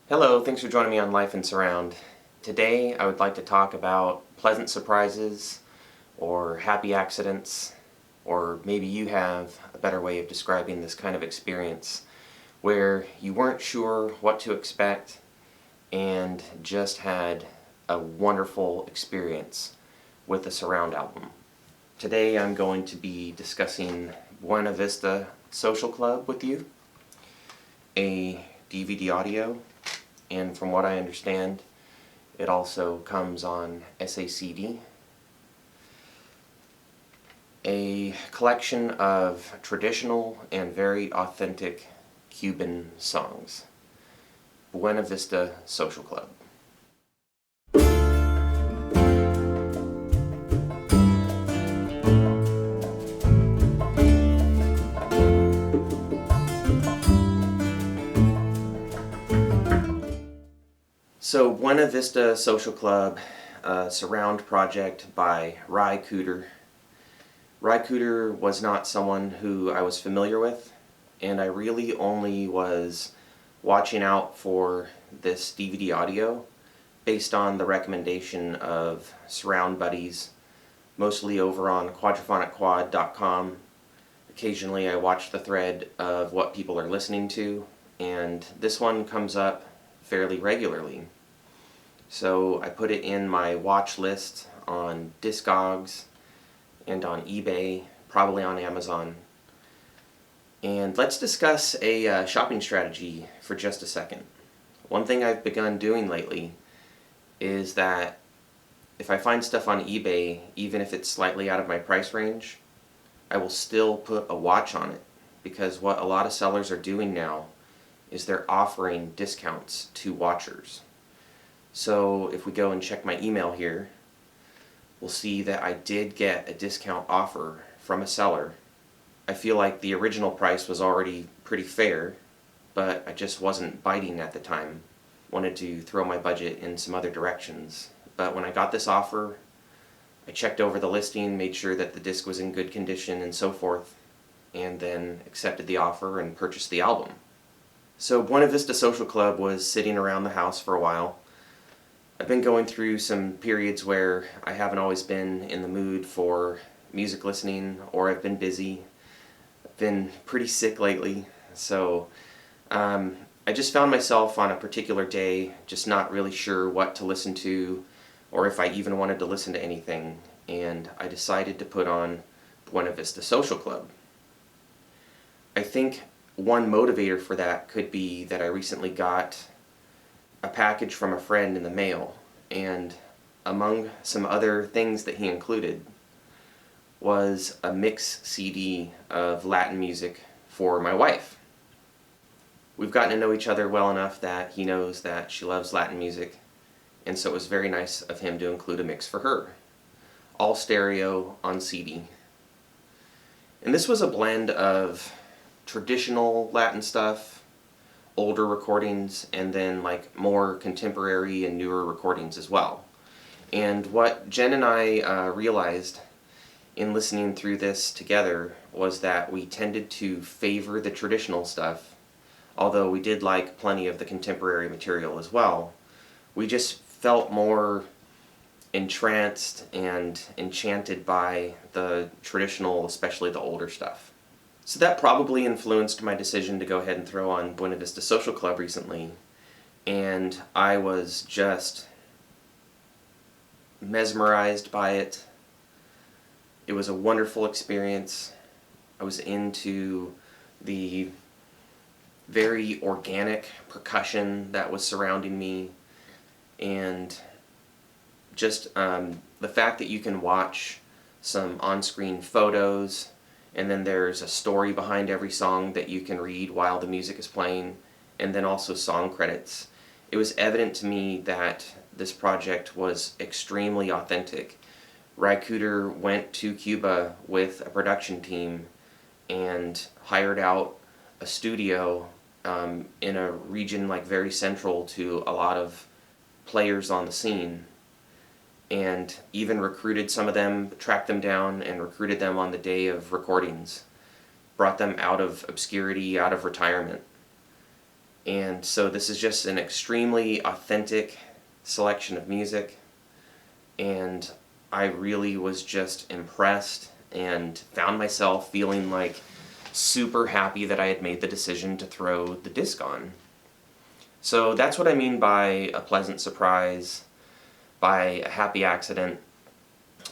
Hello, thanks for joining me on Life in Surround. Today I would like to talk about pleasant surprises or happy accidents, or maybe you have a better way of describing this kind of experience where you weren't sure what to expect and just had a wonderful experience with the Surround album. Today I'm going to be discussing Buena Vista Social Club with you, a DVD audio, and from what I understand, it also comes on SACD. A collection of traditional and very authentic Cuban songs. Buena Vista Social Club. So Buena Vista Social Club, a surround project by Cooder. Cooder was not someone who I was familiar with, and I really only was watching out for this DVD audio based on the recommendation of surround buddies, mostly over on quadrophonic.com. Occasionally I watch the thread of what people are listening to, and this one comes up fairly regularly. So I put it in my watch list on Discogs and on eBay, probably on Amazon. And let's discuss a shopping strategy for just a second. One thing I've begun doing lately is that if I find stuff on eBay, even if it's slightly out of my price range, I will still put a watch on it, because what a lot of sellers are doing now is they're offering discounts to watchers. So if we go and check my email here, we'll see that I did get a discount offer from a seller. I feel like the original price was already pretty fair, but I just wasn't biting at the time. Wanted to throw my budget in some other directions. But when I got this offer, I checked over the listing, made sure that the disc was in good condition and so forth, and then accepted the offer and purchased the album. So Buena Vista Social Club was sitting around the house for a while. I've been going through some periods where I haven't always been in the mood for music listening, or I've been busy. I've been pretty sick lately, so I just found myself on a particular day just not really sure what to listen to, or if I even wanted to listen to anything, and I decided to put on Buena Vista Social Club. I think one motivator for that could be that I recently got a package from a friend in the mail, and among some other things that he included was a mix CD of Latin music for my wife. We've gotten to know each other well enough that he knows that she loves Latin music, and so it was very nice of him to include a mix for her. All stereo on CD. And this was a blend of traditional Latin stuff, older recordings, and then like more contemporary and newer recordings as well. And what Jen and I realized in listening through this together was that we tended to favor the traditional stuff, although we did like plenty of the contemporary material as well. We just felt more entranced and enchanted by the traditional, especially the older stuff. So that probably influenced my decision to go ahead and throw on Buena Vista Social Club recently, and I was just mesmerized by it. It was a wonderful experience. I was into the very organic percussion that was surrounding me, and just the fact that you can watch some on-screen photos, and then there's a story behind every song that you can read while the music is playing, and then also song credits. It was evident to me that this project was extremely authentic. Cooder went to Cuba with a production team and hired out a studio in a region like very central to a lot of players on the scene, and even recruited some of them, tracked them down and recruited them on the day of recordings, brought them out of obscurity, out of retirement. And so this is just an extremely authentic selection of music, and I really was just impressed and found myself feeling like super happy that I had made the decision to throw the disc on. So that's what I mean by a pleasant surprise, by a happy accident.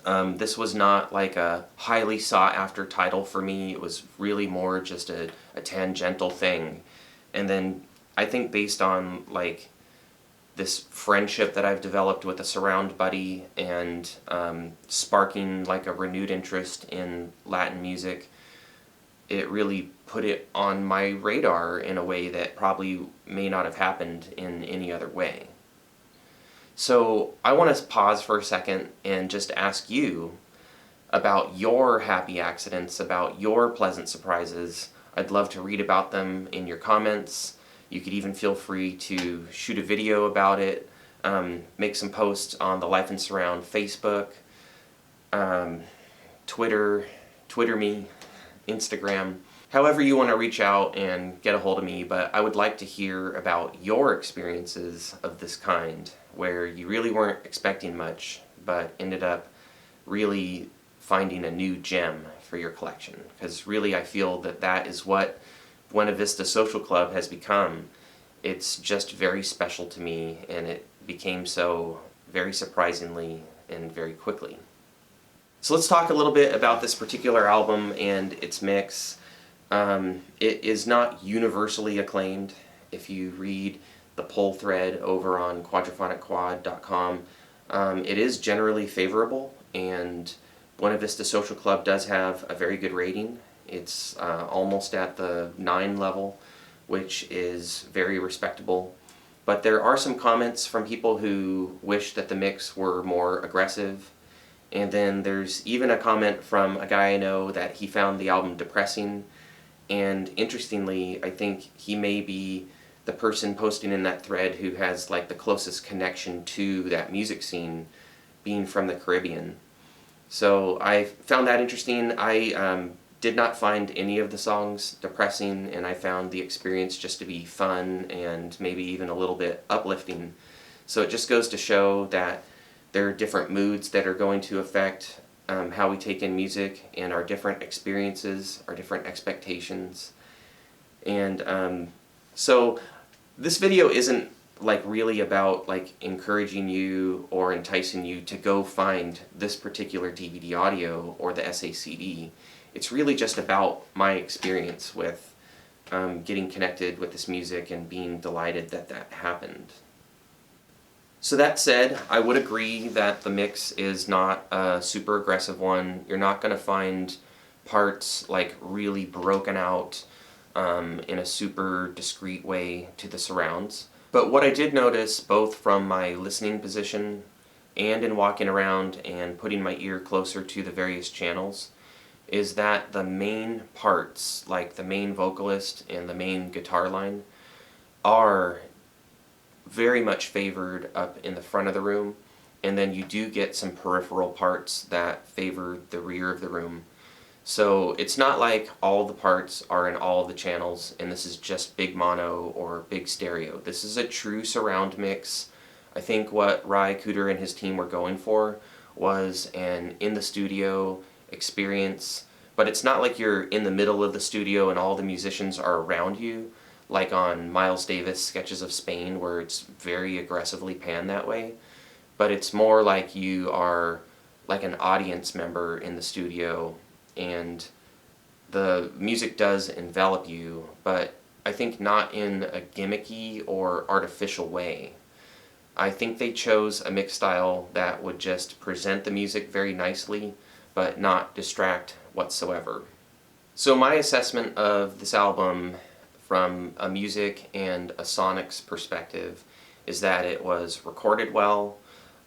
This was not like a highly sought after title for me. It was really more just a tangential thing. And then I think based on like this friendship that I've developed with a surround buddy and sparking like a renewed interest in Latin music, it really put it on my radar in a way that probably may not have happened in any other way. So I want to pause for a second and just ask you about your happy accidents, about your pleasant surprises. I'd love to read about them in your comments. You could even feel free to shoot a video about it, make some posts on the Life and Surround Facebook, Twitter me, Instagram, however you want to reach out and get a hold of me. But I would like to hear about your experiences of this kind, where you really weren't expecting much, but ended up really finding a new gem for your collection. Because really I feel that that is what Buena Vista Social Club has become. It's just very special to me, and it became so very surprisingly and very quickly. So let's talk a little bit about this particular album and its mix. It is not universally acclaimed. If you read the poll thread over on quadrophonic.com, it is generally favorable, and Buena Vista Social Club does have a very good rating. It's almost at the 9 level, which is very respectable. But there are some comments from people who wish that the mix were more aggressive. And then there's even a comment from a guy I know that he found the album depressing. And interestingly, I think he may be the person posting in that thread who has like the closest connection to that music scene, being from the Caribbean. So I found that interesting. I did not find any of the songs depressing, and I found the experience just to be fun and maybe even a little bit uplifting. So it just goes to show that there are different moods that are going to affect how we take in music, and our different experiences, our different expectations. And so this video isn't like really about like encouraging you or enticing you to go find this particular DVD audio or the SACD. It's really just about my experience with getting connected with this music and being delighted that that happened. So that said, I would agree that the mix is not a super aggressive one. You're not going to find parts like really broken out in a super discreet way to the surrounds. But what I did notice, both from my listening position and in walking around and putting my ear closer to the various channels, is that the main parts, like the main vocalist and the main guitar line, are very much favored up in the front of the room, and then you do get some peripheral parts that favor the rear of the room. So it's not like all the parts are in all the channels and this is just big mono or big stereo. This is a true surround mix. I think what Cooder and his team were going for was an in the studio experience, but it's not like you're in the middle of the studio and all the musicians are around you, like on Miles Davis' Sketches of Spain, where it's very aggressively panned that way. But it's more like you are like an audience member in the studio, and the music does envelop you, but I think not in a gimmicky or artificial way. I think they chose a mix style that would just present the music very nicely, but not distract whatsoever. So my assessment of this album from a music and a sonics perspective is that it was recorded well,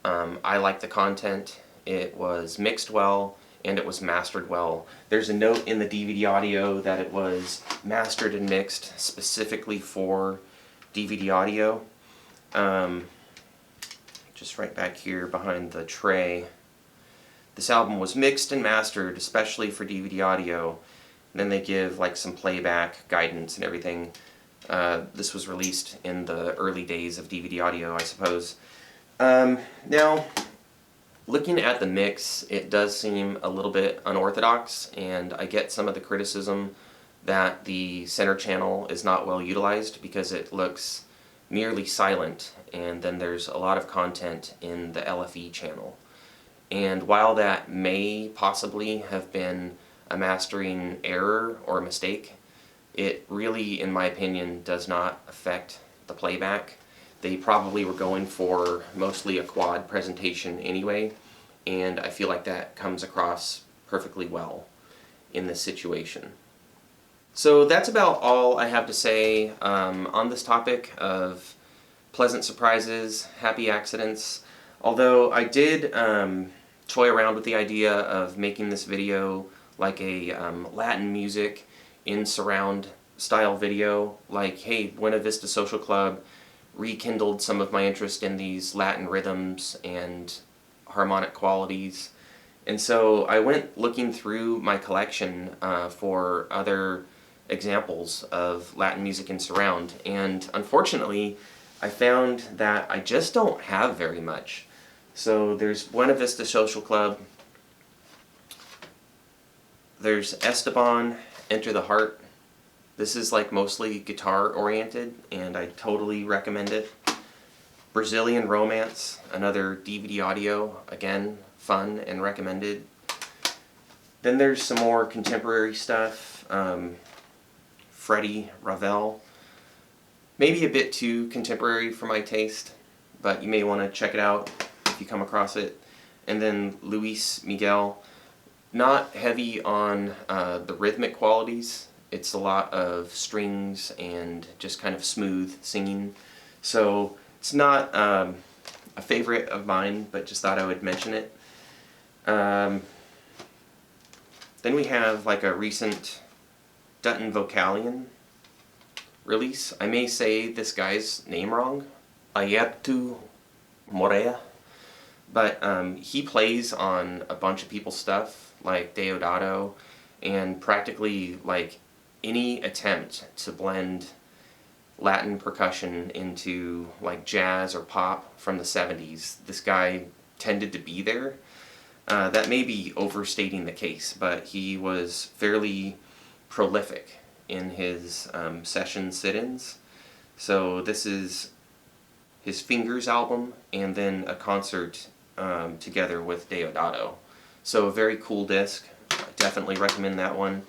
I like the content, it was mixed well, and it was mastered well. There's a note in the DVD audio that it was mastered and mixed specifically for DVD audio. Just right back here behind the tray. This album was mixed and mastered especially for DVD audio. And then they give like some playback guidance and everything. This was released in the early days of DVD audio, I suppose. Now, looking at the mix, it does seem a little bit unorthodox, and I get some of the criticism that the center channel is not well utilized because it looks nearly silent, and then there's a lot of content in the LFE channel. And while that may possibly have been a mastering error or a mistake, it really, in my opinion, does not affect the playback. They probably were going for mostly a quad presentation anyway, and I feel like that comes across perfectly well in this situation. So that's about all I have to say on this topic of pleasant surprises, happy accidents. Although I did toy around with the idea of making this video like a Latin music in surround style video, like, hey, Buena Vista Social Club rekindled some of my interest in these Latin rhythms and harmonic qualities. And so I went looking through my collection for other examples of Latin music in surround, and unfortunately I found that I just don't have very much. So there's Buena Vista Social Club, there's Esteban, Enter the Heart. This is like mostly guitar oriented, and I totally recommend it. Brazilian Romance, another DVD audio, again, fun and recommended. Then there's some more contemporary stuff. Freddie Ravel. Maybe a bit too contemporary for my taste, but you may want to check it out if you come across it. And then Luis Miguel. Not heavy on the rhythmic qualities. It's a lot of strings and just kind of smooth singing. So it's not a favorite of mine, but just thought I would mention it. Then we have like a recent Dutton Vocalion release. I may say this guy's name wrong. Ayetu Morea. But he plays on a bunch of people's stuff, like Deodato, and practically like any attempt to blend Latin percussion into like jazz or pop from the 70s, this guy tended to be there. That may be overstating the case, but he was fairly prolific in his session sit-ins. So this is his Fingers album, and then a concert together with Deodato. So a very cool disc. I definitely recommend that one.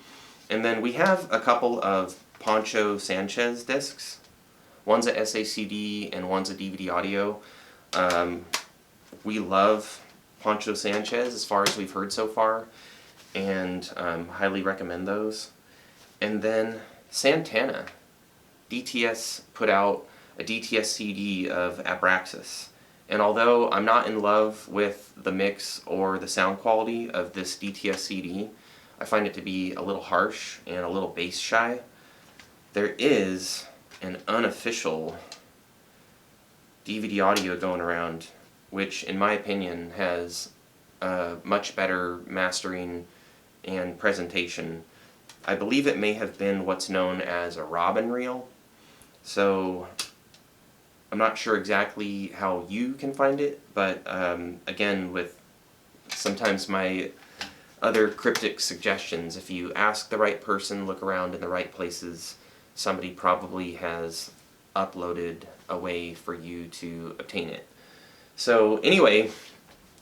And then we have a couple of Poncho Sanchez discs. One's a SACD and one's a DVD audio. We love Poncho Sanchez as far as we've heard so far, and highly recommend those. And then Santana. DTS put out a DTS CD of Abraxas. And although I'm not in love with the mix or the sound quality of this DTS CD, I find it to be a little harsh and a little bass shy. There is an unofficial DVD audio going around, which in my opinion has a much better mastering and presentation. I believe it may have been what's known as a Robin reel. So I'm not sure exactly how you can find it, but again, with sometimes my other cryptic suggestions, if you ask the right person, look around in the right places, somebody probably has uploaded a way for you to obtain it. So anyway,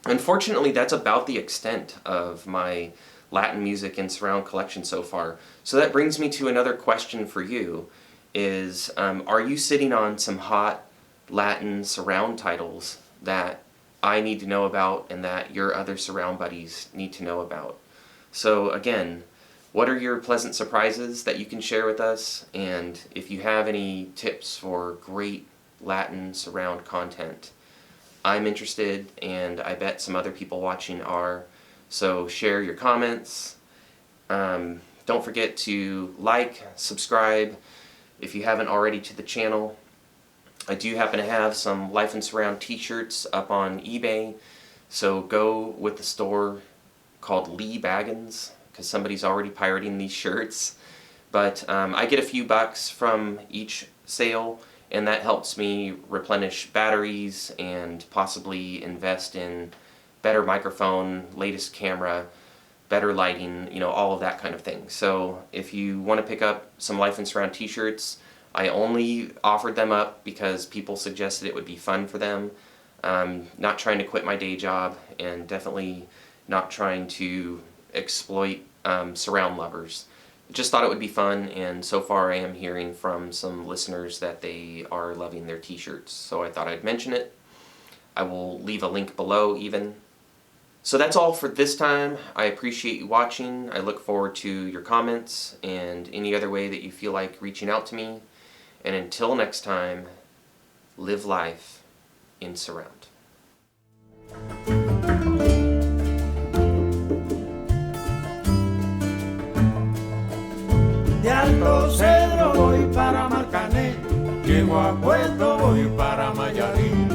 unfortunately that's about the extent of my Latin music and surround collection so far. So that brings me to another question for you, is are you sitting on some hot Latin surround titles that I need to know about and that your other surround buddies need to know about? So again, what are your pleasant surprises that you can share with us? And if you have any tips for great Latin surround content, I'm interested, and I bet some other people watching are. So share your comments. Don't forget to like, subscribe if you haven't already to the channel. I do happen to have some Life in Surround t-shirts up on eBay, so go with the store called Lee Baggins, because somebody's already pirating these shirts. But I get a few bucks from each sale, and that helps me replenish batteries and possibly invest in better microphone, latest camera, better lighting, you know, all of that kind of thing. So if you want to pick up some Life in Surround t-shirts, I only offered them up because people suggested it would be fun for them. Not trying to quit my day job, and definitely not trying to exploit surround lovers. Just thought it would be fun, and so far I am hearing from some listeners that they are loving their t-shirts, so I thought I'd mention it. I will leave a link below even. So that's all for this time. I appreciate you watching. I look forward to your comments and any other way that you feel like reaching out to me. And until next time, live life in surround. De Alto Cedro voy para Marcané, llego a Puerto voy para Mayarín.